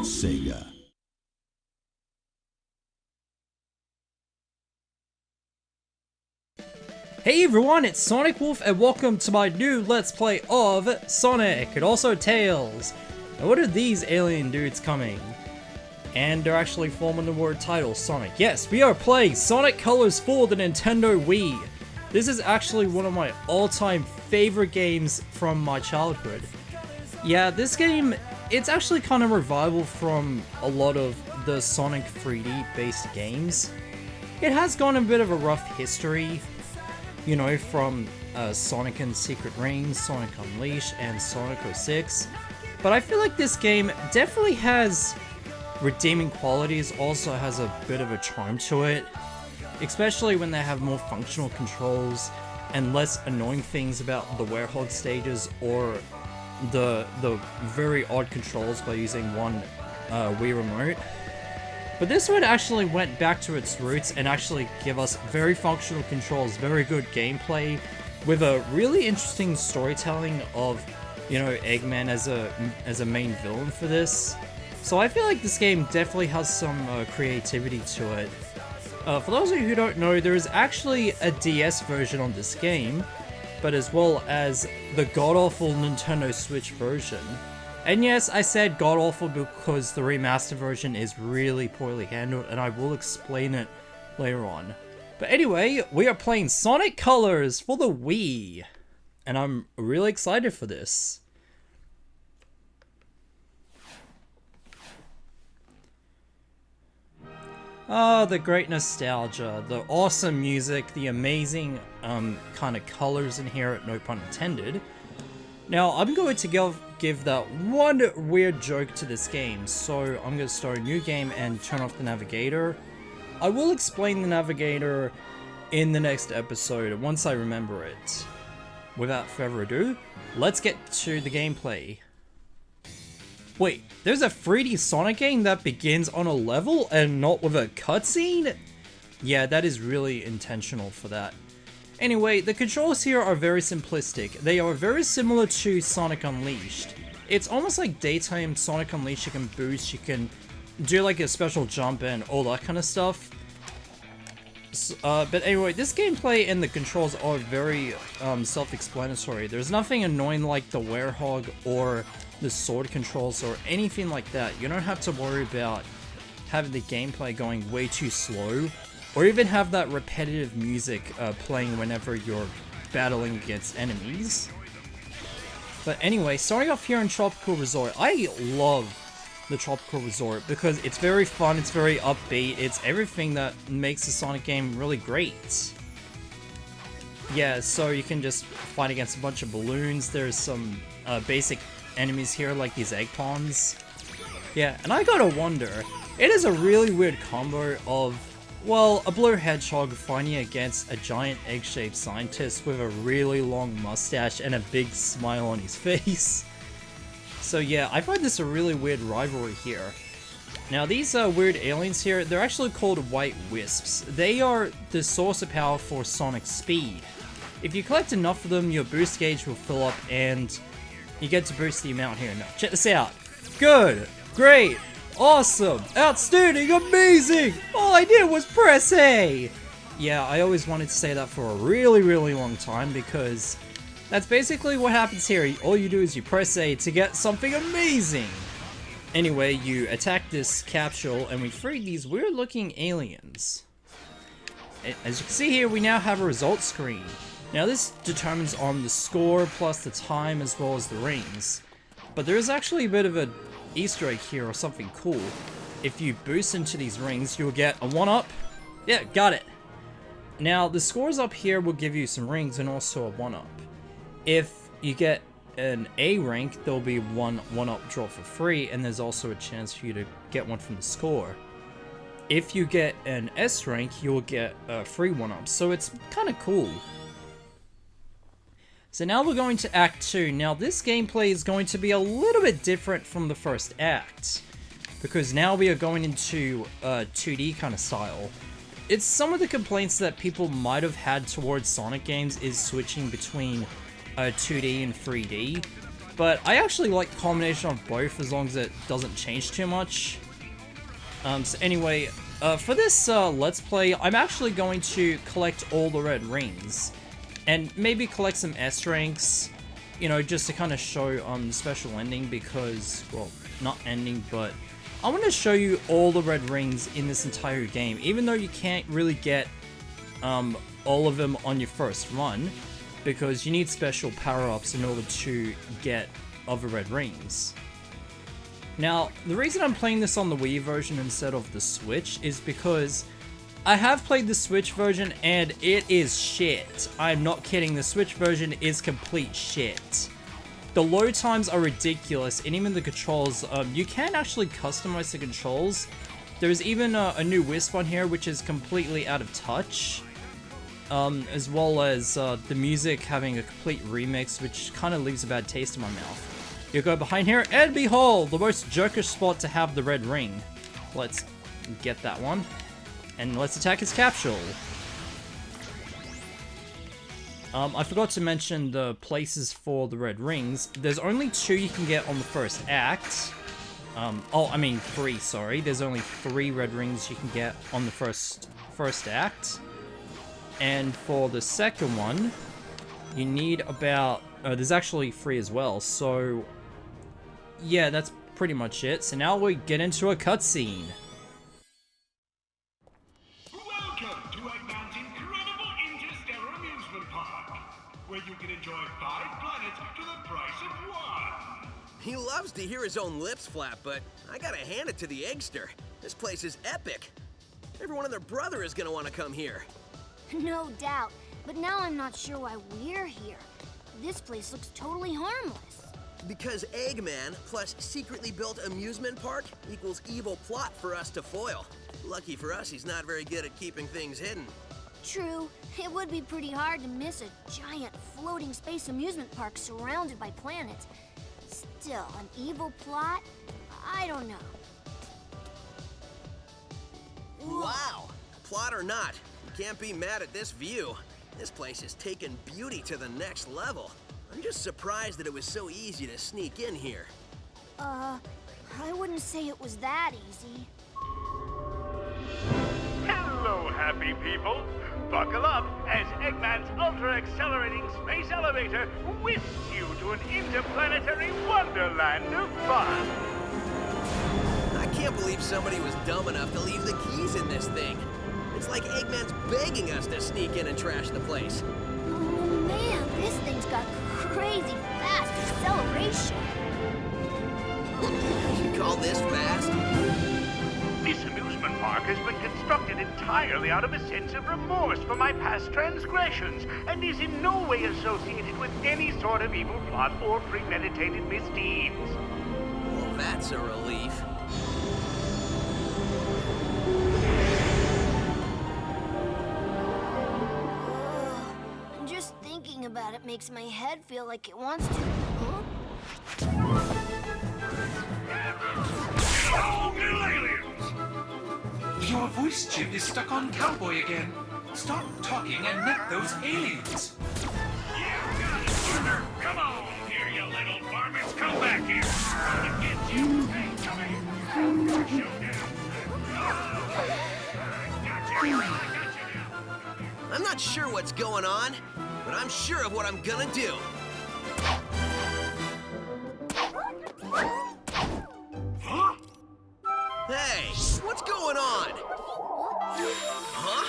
Sega. Hey everyone, it's Sonic Wolf and welcome to my new Let's Play of Sonic and also Tails. Now what are these alien dudes coming? And they're actually forming the word title, Sonic. Yes, we are playing Sonic Colors for the Nintendo Wii. This is actually one of my all-time favorite games from my childhood. Yeah, this game, it's actually kind of revival from a lot of the Sonic 3D based games. It has gone a bit of a rough history, you know, from Sonic and Secret Rings, Sonic Unleashed, and Sonic 06. But I feel like this game definitely has redeeming qualities, also has a bit of a charm to it. Especially when they have more functional controls and less annoying things about the Werehog stages or the very odd controls by using one Wii remote. But this one actually went back to its roots and actually give us very functional controls, very good gameplay, with a really interesting storytelling of, you know, Eggman as a main villain for this. So I feel like this game definitely has some creativity to it. For those of you who don't know, there is actually a DS version on this game, but as well as the god-awful Nintendo Switch version. And yes, I said god-awful because the remastered version is really poorly handled, and I will explain it later on. But anyway, we are playing Sonic Colors for the Wii, and I'm really excited for this. Ah, the great nostalgia, the awesome music, the amazing kind of colors in here, no pun intended. Now, I'm going to give that one weird joke to this game, so I'm going to start a new game and turn off the navigator. I will explain the navigator in the next episode once I remember it. Without further ado, let's get to the gameplay. Wait, there's a 3D Sonic game that begins on a level and not with a cutscene? Yeah, that is really intentional for that. Anyway, the controls here are very simplistic. They are very similar to Sonic Unleashed. It's almost like daytime Sonic Unleashed. You can boost, you can do like a special jump and all that kind of stuff. But anyway, this gameplay and the controls are very self-explanatory. There's nothing annoying like the Werehog or the sword controls or anything like that. You don't have to worry about having the gameplay going way too slow, or even have that repetitive music playing whenever you're battling against enemies. But anyway, starting off here in Tropical Resort, I love the Tropical Resort because it's very fun, it's very upbeat, it's everything that makes the Sonic game really great. Yeah, so you can just fight against a bunch of balloons. There's some basic enemies here like these egg pawns. Yeah, and I gotta wonder, it is a really weird combo of, well, a blue hedgehog fighting against a giant egg-shaped scientist with a really long mustache and a big smile on his face. So yeah, I find this a really weird rivalry here. Now these weird aliens here, they're actually called White Wisps. They are the source of power for Sonic's speed. If you collect enough of them, your boost gauge will fill up and you get to boost the amount here. Now, check this out. Good, great, awesome, outstanding, amazing! All I did was press A! Yeah, I always wanted to say that for a really, really long time because that's basically what happens here. All you do is you press A to get something amazing! Anyway, you attack this capsule and we free these weird looking aliens. As you can see here, we now have a results screen. Now this determines on the score plus the time as well as the rings. But there is actually a bit of an Easter egg here or something cool. If you boost into these rings, you'll get a 1-up. Yeah, got it. Now the scores up here will give you some rings and also a 1-up. If you get an A rank, there'll be one 1-up draw for free, and there's also a chance for you to get one from the score. If you get an S rank, you'll get a free 1-up, so it's kind of cool. So now we're going to Act 2. Now this gameplay is going to be a little bit different from the first act, because now we are going into 2D kind of style. It's some of the complaints that people might have had towards Sonic games is switching between 2D and 3D. But I actually like the combination of both as long as it doesn't change too much. So anyway, for this Let's Play, I'm actually going to collect all the red rings. And maybe collect some S ranks, you know, just to kind of show the special ending because, well, not ending, but I want to show you all the red rings in this entire game, even though you can't really get all of them on your first run, because you need special power-ups in order to get other red rings. Now, the reason I'm playing this on the Wii version instead of the Switch is because I have played the Switch version and it is shit. I'm not kidding, the Switch version is complete shit. The load times are ridiculous, and even the controls, you can actually customize the controls. There's even a new Wisp on here which is completely out of touch. As well as the music having a complete remix, which kind of leaves a bad taste in my mouth. You go behind here, and behold, the most jerkish spot to have the red ring. Let's get that one. And let's attack his capsule. I forgot to mention the places for the red rings. There's only 2 you can get on the first act. Oh, I mean 3, sorry. There's only 3 red rings you can get on the first act. And for the second one, you need about... there's actually 3 as well, so... yeah, that's pretty much it. So now we get into a cutscene. Welcome to Eggman's incredible interstellar amusement park, where you can enjoy 5 planets to the price of 1. He loves to hear his own lips flap, but I gotta hand it to the Eggster. This place is epic. Everyone and their brother is gonna want to come here. No doubt, but now I'm not sure why we're here. This place looks totally harmless. Because Eggman plus secretly built amusement park equals evil plot for us to foil. Lucky for us, he's not very good at keeping things hidden. True, it would be pretty hard to miss a giant floating space amusement park surrounded by planets. Still, an evil plot? I don't know. Wow! Plot or not, you can't be mad at this view. This place has taken beauty to the next level. I'm just surprised that it was so easy to sneak in here. I wouldn't say it was that easy. Hello, happy people. Buckle up as Eggman's ultra-accelerating space elevator whisks you to an interplanetary wonderland of fun. I can't believe somebody was dumb enough to leave the keys in this thing. It's like Eggman's begging us to sneak in and trash the place. Oh man, this thing's got crazy fast acceleration. You call this fast? This amusement park has been constructed entirely out of a sense of remorse for my past transgressions and is in no way associated with any sort of evil plot or premeditated misdeeds. Well, that's a relief. Just thinking about it makes my head feel like it wants to. Huh? Oh, little aliens! Your voice chip is stuck on cowboy again. Stop talking and net those aliens. Yeah, got it, partner. Come on, here, you little varmints. Come back here. I'm gonna get you. Hey, come here. Showdown. Gotcha. I got you now. I'm not sure what's going on, but I'm sure of what I'm gonna do. Huh? Hey, what's going on? Huh?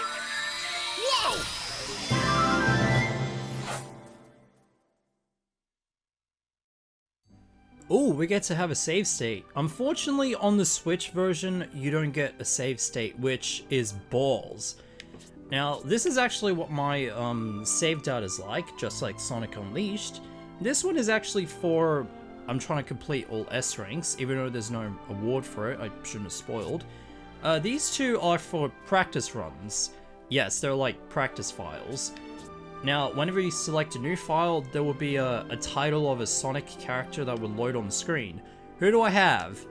Whoa! Oh, we get to have a save state. Unfortunately, on the Switch version, you don't get a save state, which is balls. Now, this is actually what my save data is like, just like Sonic Unleashed. This one is actually for... I'm trying to complete all S ranks, even though there's no award for it. I shouldn't have spoiled. These 2 are for practice runs. Yes, they're like practice files. Now, whenever you select a new file, there will be a title of a Sonic character that will load on the screen. Who do I have?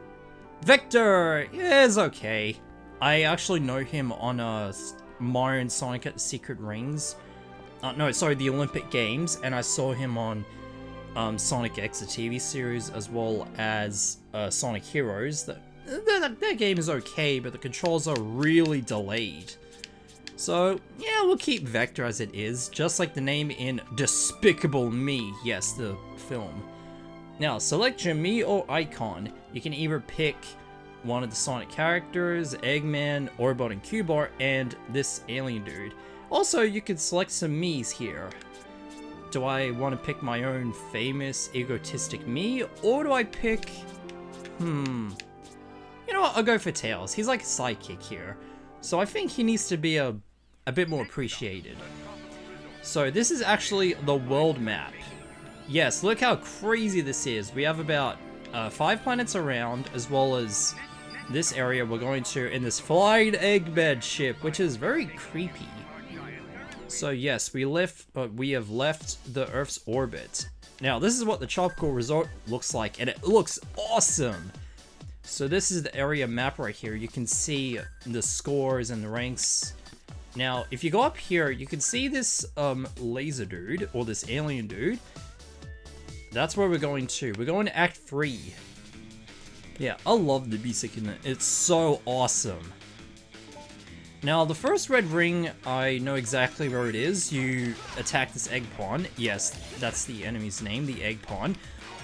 Victor! Yeah, it's okay. I actually know him on Mario and Sonic at the Secret Rings. no, sorry, the Olympic Games, and I saw him on Sonic X, the TV series, as well as Sonic Heroes. That game is okay, but the controls are really delayed. So, yeah, we'll keep Vector as it is, just like the name in Despicable Me, yes, the film. Now, select your Mii or icon. You can either pick one of the Sonic characters, Eggman, Orbot and Cubot, and this alien dude. Also, you can select some Miis here. Do I want to pick my own famous, egotistic Mii, or do I pick... You know what, I'll go for Tails. He's like a sidekick here. So I think he needs to be a bit more appreciated. So this is actually the world map. Yes, look how crazy this is. We have about 5 planets around, as well as this area we're going to in this flying Eggman ship, which is very creepy. So yes, we have left the Earth's orbit. Now this is what the Tropical Resort looks like, and it looks awesome! So this is the area map right here. You can see the scores and the ranks. Now, if you go up here, you can see this laser dude, or this alien dude. That's where we're going to. We're going to Act 3. Yeah, I love the music in it. It's so awesome. Now, the first red ring, I know exactly where it is. You attack this egg pawn. Yes, that's the enemy's name, the egg pawn.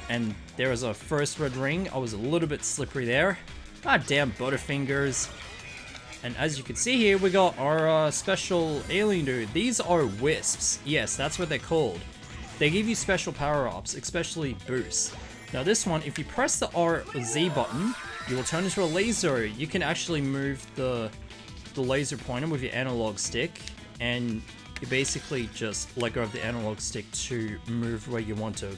And there is a first red ring. I was a little bit slippery there. God damn Butterfingers. And as you can see here, we got our special alien dude. These are wisps. Yes, that's what they're called. They give you special power-ups, especially boosts. Now this one, if you press the R or Z button, you will turn into a laser. You can actually move the laser pointer with your analog stick, and you basically just let go of the analog stick to move where you want to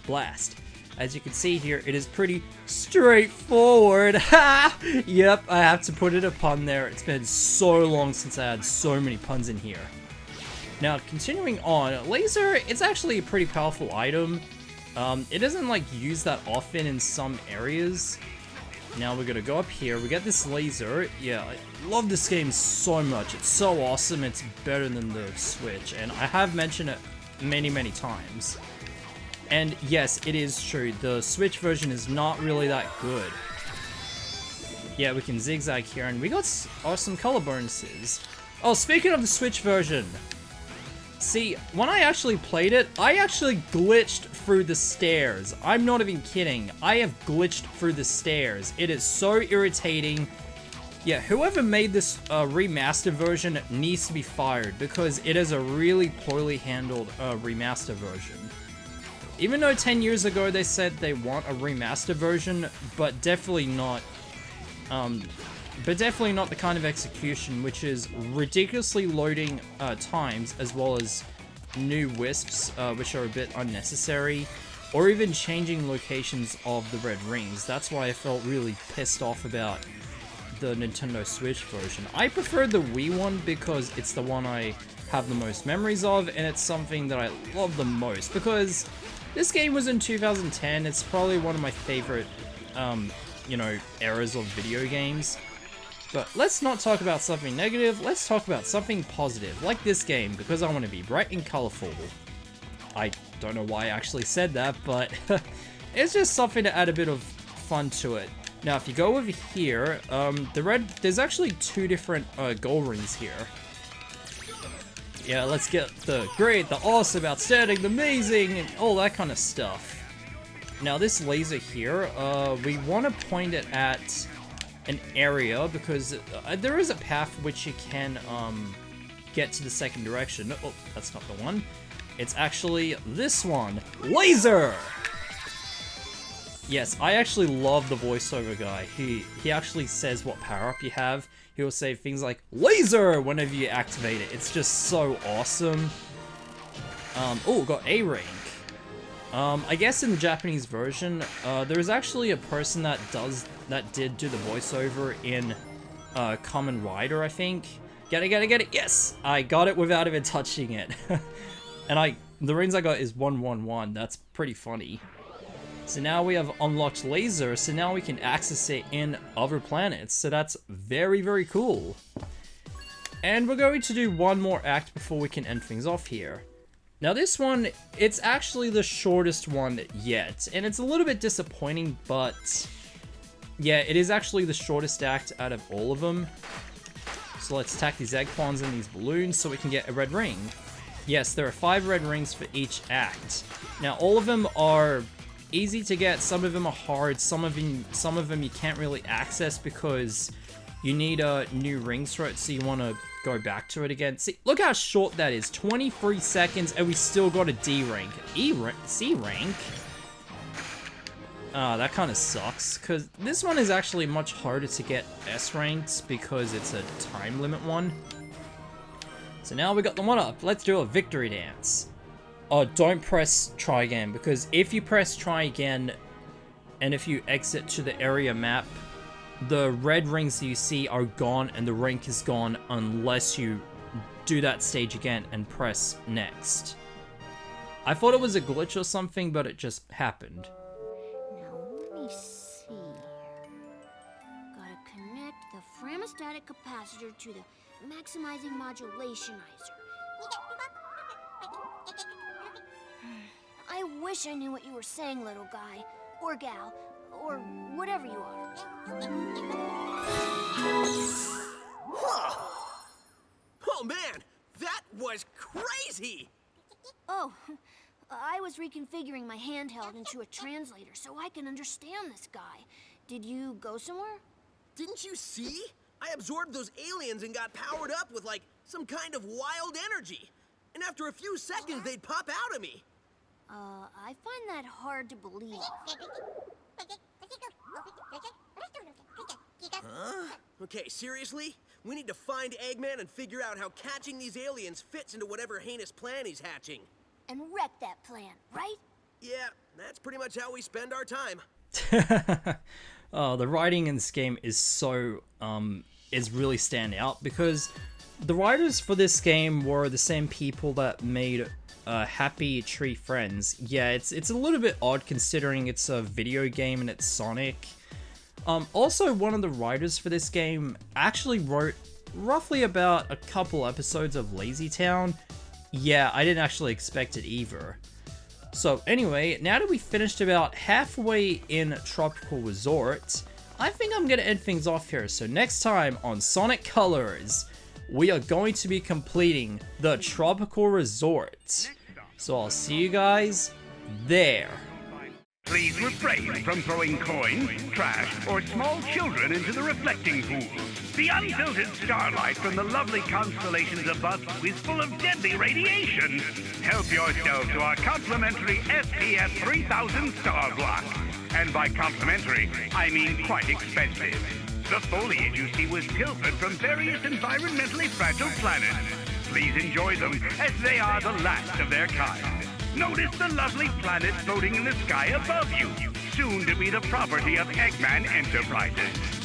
blast. As you can see here, it is pretty straightforward. Ha! Yep, I have to put it a pun there. It's been so long since I had so many puns in here. Now, continuing on, laser, it's actually a pretty powerful item. It doesn't like used that often in some areas. Now we're gonna go up here. We got this laser. Yeah, I love this game so much. It's so awesome. It's better than the Switch, and I have mentioned it many times. And yes, it is true. The Switch version is not really that good. Yeah, we can zigzag here, and we got some color bonuses. Oh, speaking of the Switch version. See, when I actually played it, I actually glitched through the stairs. I'm not even kidding. I have glitched through the stairs. It is so irritating. Yeah, whoever made this remastered version needs to be fired, because it is a really poorly handled remaster version. Even though 10 years ago they said they want a remastered version, but definitely not the kind of execution, which is ridiculously loading times, as well as new wisps, which are a bit unnecessary, or even changing locations of the red rings. That's why I felt really pissed off about the Nintendo Switch version. I prefer the Wii one because it's the one I have the most memories of, and it's something that I love the most, because this game was in 2010. It's probably one of my favorite, you know, eras of video games. But let's not talk about something negative, let's talk about something positive, like this game, because I want to be bright and colorful. I don't know why I actually said that, but it's just something to add a bit of fun to it. Now, if you go over here, there's actually 2 different gold rings here. Yeah, let's get the great, the awesome, outstanding, the amazing, and all that kind of stuff. Now, this laser here, we want to point it at an area, because there is a path which you can get to the second direction. Oh, that's not the one. It's actually this one. Laser! Yes, I actually love the voiceover guy. He actually says what power-up you have. He will say things like, laser, whenever you activate it. It's just so awesome. Oh, got A rank. I guess in the Japanese version, there is actually a person that did do the voiceover in Kamen Rider, I think. Get it! Yes! I got it without even touching it. And the rings I got is 111. That's pretty funny. So now we have unlocked laser, so now we can access it in other planets. So that's very cool. And we're going to do one more act before we can end things off here. Now this one, it's actually the shortest one yet, and it's a little bit disappointing, but yeah, it is actually the shortest act out of all of them. So let's tack these eggplants and these balloons so we can get a red ring. Yes, there are 5 red rings for each act. Now all of them are easy to get, some of them are hard, some of them you can't really access because you need new rings for it, so you want to go back to it again. See, look how short that is. 23 seconds, and we still got a D rank. C rank? That kind of sucks, because this one is actually much harder to get S ranks because it's a time limit one. So now we got the 1-up. Let's do a victory dance. Oh, don't press try again, because if you press try again, and if you exit to the area map, the red rings that you see are gone and the rank is gone unless you do that stage again and press next. I thought it was a glitch or something, but it just happened. Now, let me see. Gotta connect the thermostatic capacitor to the maximizing modulationizer. I wish I knew what you were saying, little guy. Or gal. Or whatever you are. Oh man, that was crazy! Oh, I was reconfiguring my handheld into a translator so I can understand this guy. Did you go somewhere? Didn't you see? I absorbed those aliens and got powered up with, like, some kind of wild energy. And after a few seconds, they'd pop out of me. I find that hard to believe. Huh? Okay, seriously? We need to find Eggman and figure out how catching these aliens fits into whatever heinous plan he's hatching. And wreck that plan, right? Yeah, that's pretty much how we spend our time. Oh, the writing in this game is so, is really stand out because the writers for this game were the same people that made Happy Tree Friends. Yeah, it's a little bit odd considering it's a video game and it's Sonic. Also, one of the writers for this game actually wrote roughly about a couple episodes of Lazy Town. Yeah, I didn't actually expect it either. So anyway, now that we finished about halfway in Tropical Resort, I think I'm gonna end things off here. So next time on Sonic Colors, we are going to be completing the Tropical Resort. So I'll see you guys there. Please refrain from throwing coins, trash, or small children into the reflecting pool. The unfiltered starlight from the lovely constellations above you is full of deadly radiation. Help yourself to our complimentary SPS 3000 star block. And by complimentary, I mean quite expensive. The foliage you see was pilfered from various environmentally fragile planets. Please enjoy them, as they are the last of their kind. Notice the lovely planets floating in the sky above you, soon to be the property of Eggman Enterprises.